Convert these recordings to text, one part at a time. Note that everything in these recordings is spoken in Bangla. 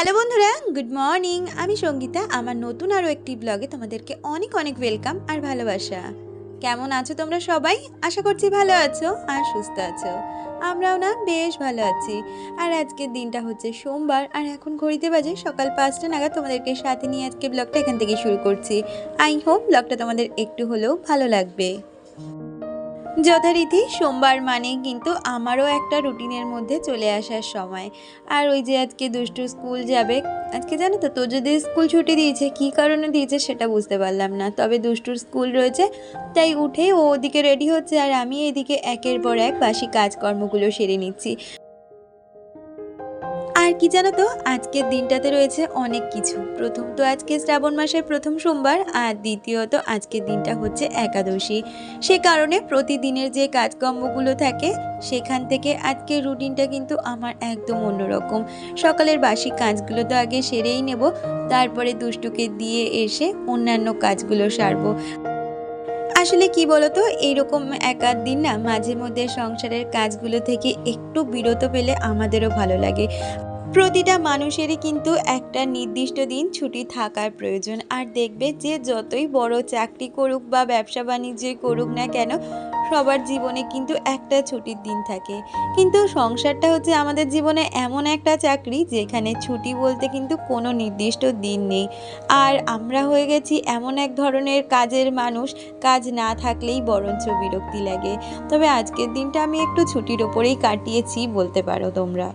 হ্যালো বন্ধুরা, গুড মর্নিং। আমি সঙ্গীতা। আমার নতুন আরও একটি ব্লগে তোমাদেরকে অনেক অনেক ওয়েলকাম আর ভালোবাসা। কেমন আছো তোমরা সবাই? আশা করছি ভালো আছো আর সুস্থ আছো। আমরাও না বেশ ভালো আছি। আর আজকের দিনটা হচ্ছে সোমবার, আর এখন ঘড়িতে বাজে সকাল 5টা নাগাদ। তোমাদেরকে সাথে নিয়ে আজকে ব্লগটা এখান থেকে শুরু করছি। আই হোপ ব্লগটা তোমাদের একটু হলেও ভালো লাগবে। যথারীতি সোমবার মানে কিন্তু আমারও একটা রুটিনের মধ্যে চলে আসার সময়। আর ওই যে আজকে দুষ্টু স্কুল যাবে। আজকে জানো তো, তো যদি স্কুল ছুটি দিয়েছে, কী কারণে দিয়েছে সেটা বুঝতে পারলাম না, তবে দুষ্টুর স্কুল রয়েছে। তাই উঠে ও ওদিকে রেডি হচ্ছে আর আমি এদিকে একের পর এক বাসি কাজকর্মগুলো সেরে নিচ্ছি। আর কি জানো তো, আজকের দিনটাতে রয়েছে অনেক কিছু। প্রথম তো আজকে শ্রাবণ মাসের প্রথম সোমবার, আর দ্বিতীয়ত আজকের দিনটা হচ্ছে একাদশী। সে কারণে প্রতিদিনের যে কাজকর্মগুলো থাকে সেখান থেকে আজকের রুটিনটা কিন্তু আমার একদম অন্যরকম। সকালের বাসি কাজগুলো তো আগে সেরেই নেব, তারপরে দুষ্টুকে দিয়ে এসে অন্যান্য কাজগুলো সারবো। আসলে কি বলতো, এইরকম এক আধ দিন না মাঝে মধ্যে সংসারের কাজগুলো থেকে একটু বিরত পেলে আমাদেরও ভালো লাগে। প্রতিটা মানুষেরই কিন্তু একটা নির্দিষ্ট দিন ছুটি থাকার প্রয়োজন। আর দেখবে যে যতই বড় চাকরি করুক বা ব্যবসা বাণিজ্যই করুক না কেন, সবার জীবনে কিন্তু একটা ছুটির দিন থাকে। কিন্তু সংসারটা হচ্ছে আমাদের জীবনে এমন একটা চাকরি যেখানে ছুটি বলতে কিন্তু কোনো নির্দিষ্ট দিন নেই। আর আমরা হয়ে গেছি এমন এক ধরনের কাজের মানুষ, কাজ না থাকলেই বরঞ্চ বিরক্তি লাগে। তবে আজকের দিনটা আমি একটু ছুটির ওপরেই কাটিয়েছি বলতে পারো তোমরা।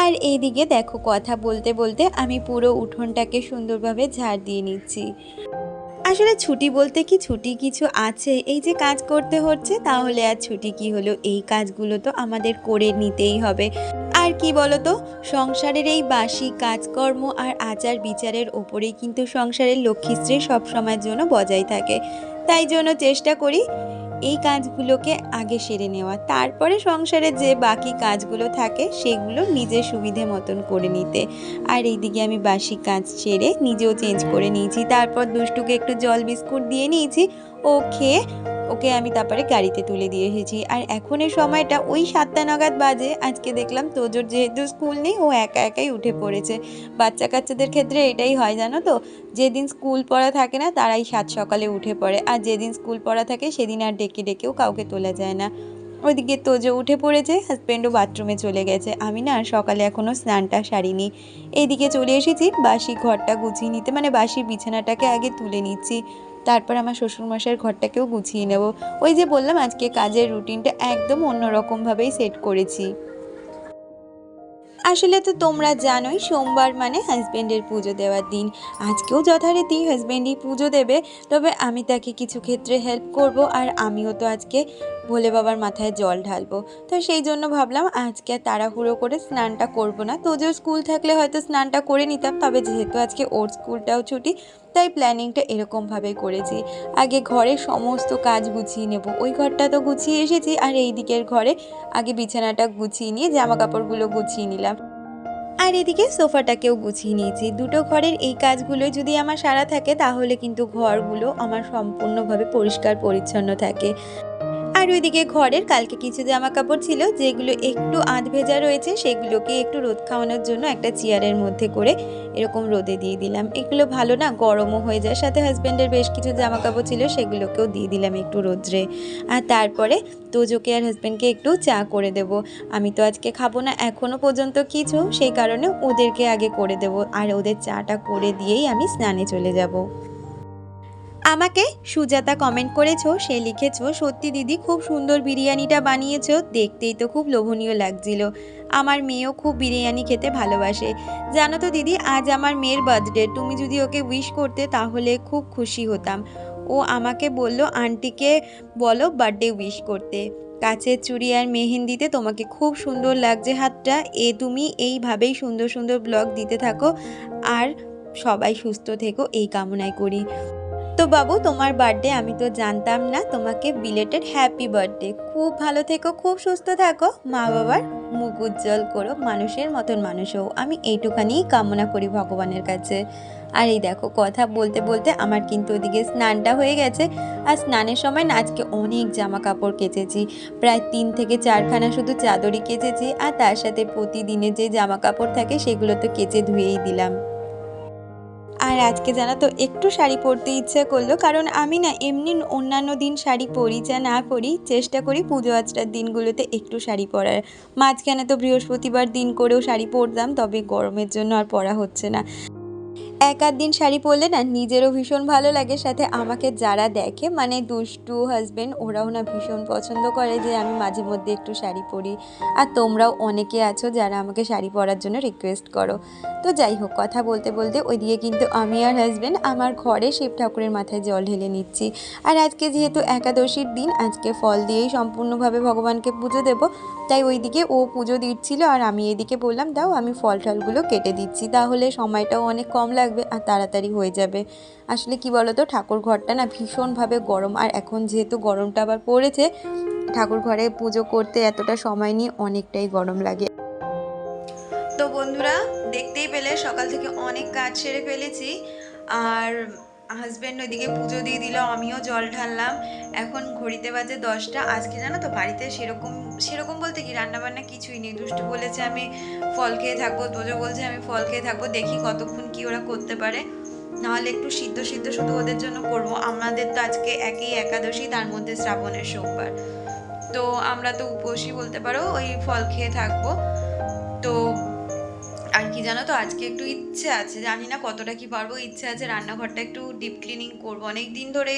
আর এইদিকে দেখো, কথা বলতে বলতে আমি পুরো উঠোনটাকে সুন্দরভাবে ঝাড় দিয়ে নিচ্ছি। আসলে ছুটি বলতে কি ছুটি কিছু আছে? এই যে কাজ করতে হচ্ছে, তাহলে আর ছুটি কি হলো? এই কাজগুলো তো আমাদের করে নিতেই হবে। আর কি বলতো, সংসারের এই বাসি কাজকর্ম আর আচার বিচারের ওপরেই কিন্তু সংসারের লক্ষ্মীশ্রী সব সময়ের জন্য বজায় থাকে। তাই জন্য চেষ্টা করি এই কাজগুলোকে আগে সেরে নেওয়া, তারপরে সংসারে যে বাকি কাজগুলো থাকে সেগুলো নিজের সুবিধে মতন করে নিতে। আর এইদিকে আমি বাসি কাজ সেরে নিজেও চেঞ্জ করে নিয়েছি, তারপর দুষ্টুকে একটু জল বিস্কুট দিয়ে নিয়েছি। ও খেয়ে ওকে আমি তারপরে গাড়িতে তুলে দিয়ে এসেছি। আর এখন এই সময়টা ওই 7টা নাগাদ বাজে। আজকে দেখলাম তোজোর যেহেতু স্কুল নেই, ও একা একাই উঠে পড়েছে। বাচ্চা কাচ্চাদের ক্ষেত্রে এটাই হয় জানো তো, যেদিন স্কুল পড়া থাকে না তারাই সাত সকালে উঠে পড়ে, আর যেদিন স্কুল পড়া থাকে সেদিন আর ডেকে ডেকেও কাউকে তোলা যায় না। ওইদিকে তোজো উঠে পড়েছে, হাজব্যান্ডও বাথরুমে চলে গেছে। আমি না সকালে এখনও স্নানটা সারিনি। এইদিকে চলে এসেছি বাসি ঘরটা গুছিয়ে নিতে, মানে বাসি বিছানাটাকে আগে তুলে নিচ্ছি, তারপর আমার শ্বশুরমশাইয়ের ঘরটাকেও গুছিয়ে নেব। ওই যে বললাম, আজকে কাজের রুটিনটা একদম অন্যরকমভাবেই সেট করেছি। আসলে তো তোমরা জানোই, সোমবার মানে হাজব্যান্ডের পুজো দেওয়ার দিন। আজকেও যথারীতি হাজব্যান্ডই পুজো দেবে, তবে আমি তাকে কিছু ক্ষেত্রে হেল্প করব। আর আমিও তো আজকে ভোলে বাবার মাথায় জল ঢালবো। তো সেই জন্য ভাবলাম আজকে আর তাড়াহুড়ো করে স্নানটা করব না। তো যে স্কুল থাকলে হয়তো স্নানটা করে নিতাম, তবে যেহেতু আজকে ওর স্কুলটাও ছুটি, তাই প্ল্যানিংটা এরকমভাবেই করেছি। আগে ঘরের সমস্ত কাজ গুছিয়ে নেব। ওই ঘরটা তো গুছিয়ে এসেছি, আর এই দিকের ঘরে আগে বিছানাটা গুছিয়ে নিয়ে জামা কাপড়গুলো গুছিয়ে নিলাম। আর এদিকে সোফাটাকেও গুছিয়ে নিয়েছি। দুটো ঘরের এই কাজগুলো যদি আমার সারা থাকে, তাহলে কিন্তু ঘরগুলো আমার সম্পূর্ণভাবে পরিষ্কার পরিচ্ছন্ন থাকে। আর ওইদিকে ঘরের কালকে কিছু জামা কাপড় ছিল যেগুলো একটু আধ ভেজা রয়েছে, সেগুলোকে একটু রোদ খাওয়ানোর জন্য একটা চেয়ারের মধ্যে করে এরকম রোদে দিয়ে দিলাম। এগুলো ভালো না, গরমও হয়ে যায়। সাথে হাজব্যান্ডের বেশ কিছু জামা কাপড় ছিল, সেগুলোকেও দিয়ে দিলাম একটু রোদ্রে। আর তারপরে তোজোকে আর হাজব্যান্ডকে একটু চা করে দেব। আমি তো আজকে খাবো না এখনো পর্যন্ত কিছু, সেই কারণে ওদেরকে আগে করে দেব, আর ওদের চাটা করে দিয়েই আমি স্নানে চলে যাব। আমাকে সুজাতা কমেন্ট করেছো, সে লিখেছো, সত্যি দিদি খুব সুন্দর বিরিয়ানিটা বানিয়েছো, দেখতেই তো খুব লোভনীয় লাগছিল। আমার মেয়েও খুব বিরিয়ানি খেতে ভালোবাসে। জানো তো দিদি, আজ আমার মেয়ের বার্থডে, তুমি যদি ওকে উইশ করতে তাহলে খুব খুশি হতাম। ও আমাকে বলল আন্টিকে বলো বার্থডে উইশ করতে। কাছের চুড়ি আর মেহেন্দিতে তোমাকে খুব সুন্দর লাগছে হাতটা। তুমি এইভাবেই সুন্দর সুন্দর ব্লগ দিতে থাকো, আর সবাই সুস্থ থেকো এই কামনাই করি। তো বাবু, তোমার বার্থডে আমি তো জানতাম না, তোমাকে বিলেটেড হ্যাপি বার্থডে। খুব ভালো থেকো, খুব সুস্থ থাকো, মা বাবার মুখ উজ্জ্বল করো, মানুষের মতন মানুষ হও, আমি এইটুখানিই কামনা করি ভগবানের কাছে। আর এই দেখো কথা বলতে বলতে আমার কিন্তু ওদিকে স্নানটা হয়ে গেছে। আর স্নানের সময় না আজকে অনেক জামা কাপড় কেচেছি, প্রায় 3 থেকে 4খানা শুধু চাদরই কেচেছি, আর তার সাথে প্রতিদিনের যে জামা কাপড় থাকে সেগুলো তো কেচে ধুয়েই দিলাম। আর আজকে জানো তো একটু শাড়ি পরতে ইচ্ছে করলো, কারণ আমি না এমনি অন্যান্য দিন শাড়ি পরি যা না পরি চেষ্টা করি পুজো আচরার দিনগুলোতে একটু শাড়ি পরার। মাঝখানে তো বৃহস্পতিবার দিন করেও শাড়ি পরতাম, তবে গরমের জন্য আর পরা হচ্ছে না। এক আধ দিন শাড়ি পরলে না নিজেরও ভীষণ ভালো লাগে, সাথে আমাকে যারা দেখে মানে দুষ্টু হাজবেন্ড ওরাও না ভীষণ পছন্দ করে যে আমি মাঝে মধ্যে একটু শাড়ি পরি। আর তোমরাও অনেকে আছো যারা আমাকে শাড়ি পরার জন্য রিকোয়েস্ট করো। তো যাই হোক, কথা বলতে বলতে ওইদিকে কিন্তু আমি আর হাজবেন্ড আমার ঘরে শিব ঠাকুরের মাথায় জল ঢেলে নিচ্ছি। আর আজকে যেহেতু একাদশীর দিন, আজকে ফল দিয়েই সম্পূর্ণভাবে ভগবানকে পুজো দেব, তাই ওইদিকে ও পুজো দিচ্ছিল আর আমি এদিকে বললাম দাও আমি ফল টলগুলো কেটে দিচ্ছি, তাহলে সময়টাও অনেক কম লাগবে আর তাড়াতাড়ি হয়ে যাবে। আসলে কি বলতো, ঠাকুর ঘরটা না ভীষণভাবে গরম, আর এখন যেহেতু গরমটা আবার পড়েছে, ঠাকুর ঘরে পুজো করতে এতটা সময় নিয়ে অনেকটাই গরম লাগে। তো বন্ধুরা, দেখতেই পেলে সকাল থেকে অনেক কাজ সেরে ফেলেছি, আর হাজব্যান্ড ওইদিকে পুজো দিয়ে দিল, আমিও জল ঢাললাম। এখন ঘড়িতে বাজে 10টা। আজকে জানো তো বাড়িতে সেরকম সেরকম বলতে কি রান্নাবান্না কিছুই নেই। দুষ্টু বলেছে আমি ফল খেয়ে থাকবো, তোজো বলছে আমি ফল খেয়ে থাকবো, দেখি কতক্ষণ কি ওরা করতে পারে। নাহলে একটু সিদ্ধ সিদ্ধ শুধু ওদের জন্য করব। আমাদের তো আজকে একই একাদশী, তার মধ্যে শ্রাবণের সোমবার, তো আমরা তো উপোসই বলতে পারো, ওই ফল খেয়ে থাকবো। তো আর কি জানো তো, আজকে একটু ইচ্ছে আছে, জানি না কতটা কি পারবো, ইচ্ছে আছে রান্নাঘরটা একটু ডিপ ক্লিনিং করবো। অনেক দিন ধরে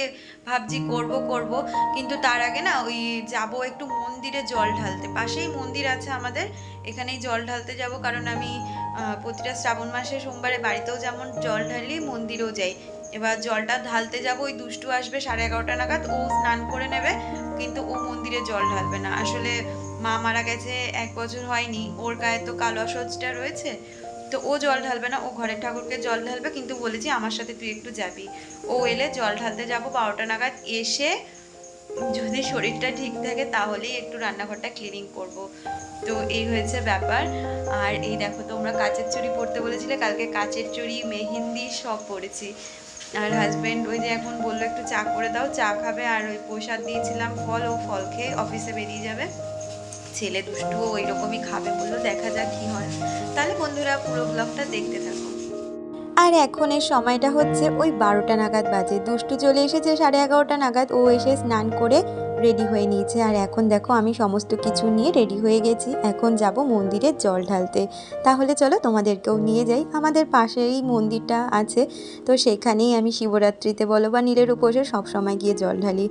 ভাবছি করব করব, কিন্তু তার আগে না ওই যাব একটু মন্দিরে জল ঢালতে। পাশেই মন্দির আছে আমাদের, এখানেই জল ঢালতে যাব, কারণ আমি প্রতিটা শ্রাবণ মাসে সোমবারে বাড়িতেও যেমন জল ঢালি মন্দিরেও যাই। এবার জলটা ঢালতে যাব, ওই দুষ্টু আসবে 11:30 নাগাদ, ও স্নান করে নেবে, কিন্তু ও মন্দিরে জল ঢালবে না। আসলে মা মারা গেছে 1 বছর হয়নি, ওর গায়ে তো কালো অসহ্যটা রয়েছে, তো ও জল ঢালবে না, ও ঘরের ঠাকুরকে জল ঢালবে। কিন্তু বলেছি আমার সাথে তুই একটু যাবি। ও এলে জল ঢালতে যাব 12টা নাগাদ, এসে যদি শরীরটা ঠিক থাকে তাহলেই একটু রান্নাঘরটা ক্লিনিং করব। তো এই হয়েছে ব্যাপার। আর এই দেখো, তোমরা কাচের চুড়ি পরতে বলেছিলে, কালকে কাচের চুড়ি মেহেন্দি সব পরেছি। আর হাজব্যান্ড ওই যে এখন বললো একটু চা করে দাও, চা খাবে, আর ওই প্রসাদ দিয়েছিলাম ফল, ও ফল খেয়ে অফিসে বেরিয়ে যাবে। ছেলে দুষ্টুও ওই রকমই খাবে বললো, দেখা যাক কি হয়। তাহলে বন্ধুরা পুরো ব্লগটা দেখতে থাকো। আর এখন এর সময়টা হচ্ছে ওই 12টা নাগাদ বাজে। দুষ্টু চলে এসেছে 11:30 নাগাদ, ও এসে স্নান করে রেডি হয়ে নিয়েছে। আর এখন দেখো আমি সমস্ত কিছু নিয়ে রেডি হয়ে গেছি, এখন যাব মন্দিরে জল ঢালতে। তাহলে চলো তোমাদেরকেও নিয়ে যাই, আমাদের পাশেই মন্দিরটা আছে, তো সেখানেই আমি শিবরাত্রিতে বলো বা নীলের উপোসে সবসময় গিয়ে জল ঢালি।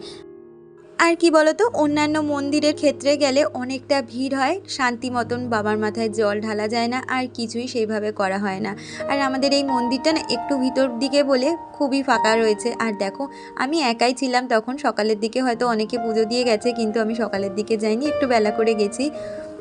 আর কি বলতো, অন্যান্য মন্দিরের ক্ষেত্রে গেলে অনেকটা ভিড় হয়, শান্তি মতন বাবার মাথায় জল ঢালা যায় না, আর কিছুই সেইভাবে করা হয় না। আর আমাদের এই মন্দিরটা না একটু ভিতর দিকে বলে খুবই ফাঁকা রয়েছে। আর দেখো আমি একাই ছিলাম তখন, সকালের দিকে হয়তো অনেকে পুজো দিয়ে গেছে, কিন্তু আমি সকালের দিকে যাইনি, একটু বেলা করে গেছি।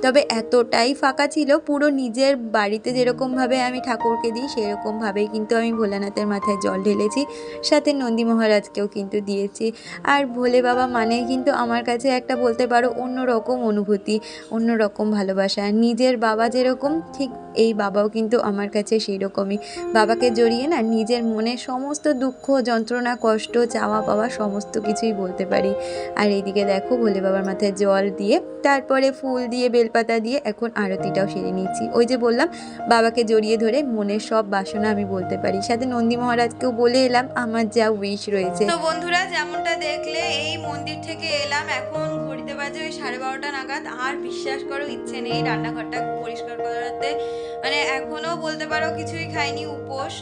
তবে এতটাই ফাঁকা ছিল, পুরো নিজের বাড়িতে যেরকমভাবে আমি ঠাকুরকে দিই সেরকমভাবেই কিন্তু আমি ভোলানাথের মাথায় জল ঢেলেছি, সাথে নন্দী মহারাজকেও কিন্তু দিয়েছি। আর ভোলে বাবা মানে কিন্তু আমার কাছে একটা বলতে পারো অন্যরকম অনুভূতি, অন্যরকম ভালোবাসা। নিজের বাবা যেরকম, ঠিক এই বাবাও কিন্তু আমার কাছে সেই রকমই। বাবাকে জড়িয়ে না নিজের মনের সমস্ত দুঃখ যন্ত্রণা কষ্ট চাওয়া পাওয়া সমস্ত কিছুই বলতে পারি। আর এইদিকে দেখো ভোলে বাবার মাথায় জল দিয়ে, তারপরে ফুল দিয়ে বেলপাতা দিয়ে এখন আরতিটাও সেরে নিচ্ছি। ওই যে বললাম বাবাকে জড়িয়ে ধরে মনের সব বাসনা আমি বলতে পারি, সাথে নন্দী মহারাজকেও বলে এলাম আমার যা উইশ রয়েছে। তো বন্ধুরা যেমনটা দেখলে এই মন্দির থেকে এলাম, এখন ঘড়িতে বাজে ওই 12:30 নাগাদ। আর বিশ্বাস করো ইচ্ছে নেই রান্নাঘরটা পরিষ্কার করাতে, মানে এখনো বলতে পারো কিছুই খাইনি, উপোস।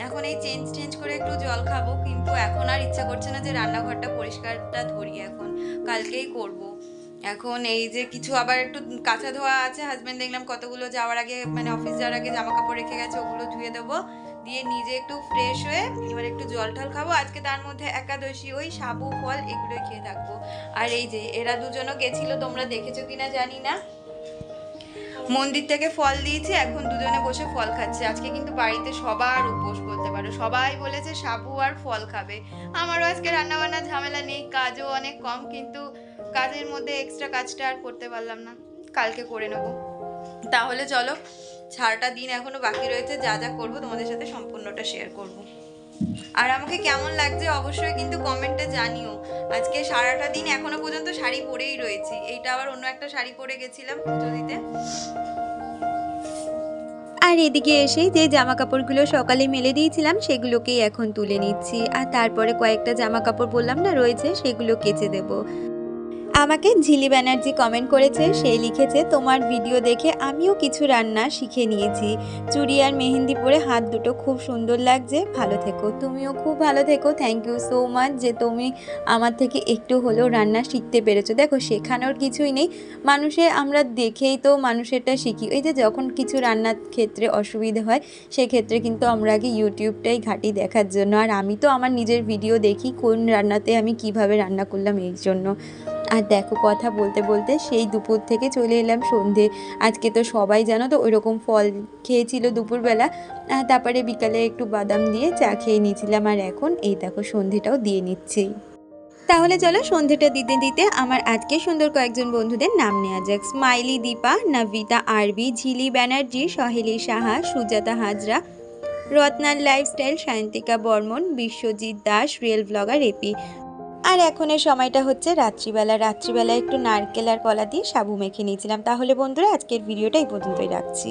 এখন এই চেঞ্জ করে একটু জল খাবো, কিন্তু এখন আর ইচ্ছা করছে না যে রান্নাঘরটা পরিষ্কারটা ধরি, এখন কালকেই করব। এখন এই যে কিছু আবার একটু কাঁচা ধোয়া আছে, হাজবেন্ড দেখলাম কতগুলো যাওয়ার আগে মানে অফিস যাওয়ার আগে জামা কাপড় রেখে গেছে, ওগুলো ধুয়ে দেবো, দিয়ে নিজে একটু ফ্রেশ হয়ে এবার একটু জল টল খাবো। আজকে তার মধ্যে একাদশী, ওই সাবু ফল এগুলোই খেয়ে থাকবো। আর এই যে এরা দুজনও গেছিল, তোমরা দেখেছো কিনা জানি না, মন্দির থেকে ফল দিয়েছি, এখন দুজনে বসে ফল খাচ্ছে। আজকে কিন্তু বাড়িতে সবার উপোস বলতে পারো, সবাই বলেছে সাবু আর ফল খাবে। আমারও আজকে রান্নাবান্না ঝামেলা নেই, কাজও অনেক কম, কিন্তু কাজের মধ্যে এক্সট্রা কাজটা আর করতে পারলাম না, কালকে করে নেবো। তাহলে চলো সারাটা দিন এখনো বাকি রয়েছে, যা যা করবো তোমাদের সাথে সম্পূর্ণটা শেয়ার করব। আর আমাকে কেমন লাগছে অবশ্যই কিন্তু কমেন্টে জানিও। আজকে সারাটা দিন এখনো পর্যন্ত শাড়ি পরেই রয়েছি, এইটা আবার অন্য একটা শাড়ি পরে গেছিলাম পুজো দিতে। আর এদিকে এসেই যে জামা কাপড়গুলো সকালে মেলে দিয়েছিলাম সেগুলোকেই এখন তুলে নিচ্ছি, আর তারপরে কয়েকটা জামা কাপড় বললাম না রয়েছে, সেগুলো কেচে দেবো। আমাকে ঝিলি ব্যানার্জি কমেন্ট করেছে, সে লিখেছে তোমার ভিডিও দেখে আমিও কিছু রান্না শিখে নিয়েছি, চুড়ি আর মেহেন্দি পরে হাত দুটো খুব সুন্দর লাগছে, ভালো থেকো। তুমিও খুব ভালো থেকো। থ্যাংক ইউ সো মাচ যে তুমি আমার থেকে একটু হলেও রান্না শিখতে পেরেছো। দেখো শেখানোর কিছুই নেই, আমরা দেখেই তো মানুষেরটা শিখি। এই যে যখন কিছু রান্নার ক্ষেত্রে অসুবিধে হয় সেক্ষেত্রে কিন্তু আমরা আগে ইউটিউবটাই ঘাঁটি দেখার জন্য, আর আমি তো আমার নিজের ভিডিও দেখি কোন রান্নাতে আমি কিভাবে রান্না করলাম এই জন্য। আর দেখো কথা বলতে বলতে সেই দুপুর থেকে চলে এলাম সন্ধে। আজকে তো সবাই জানো তো ওইরকম ফল খেয়েছিল দুপুরবেলা, তারপরে বিকালে একটু বাদাম দিয়ে চা খেয়ে নিয়েছিলাম, আর এখন এই দেখো সন্ধেটাও দিয়ে নিচ্ছি। তাহলে চলো সন্ধেটা দিতে দিতে আমার আজকে সুন্দর কয়েকজন বন্ধুদের নাম নেওয়া যাক। স্মাইলি দীপা, নবিতা আরবি, ঝিলি ব্যানার্জি, সহেলি সাহা, সুজাতা হাজরা, রত্নার lifestyle, Sayantika Barman, Biswajit Das, real blogger এপি। আর এখনের সময়টা হচ্ছে রাত্রিবেলা একটু নারকেল আর কলা দিয়ে সাবু মেখে নিয়েছিলাম। তাহলে বন্ধুরা আজকের ভিডিওটা এই পর্যন্তই রাখছি।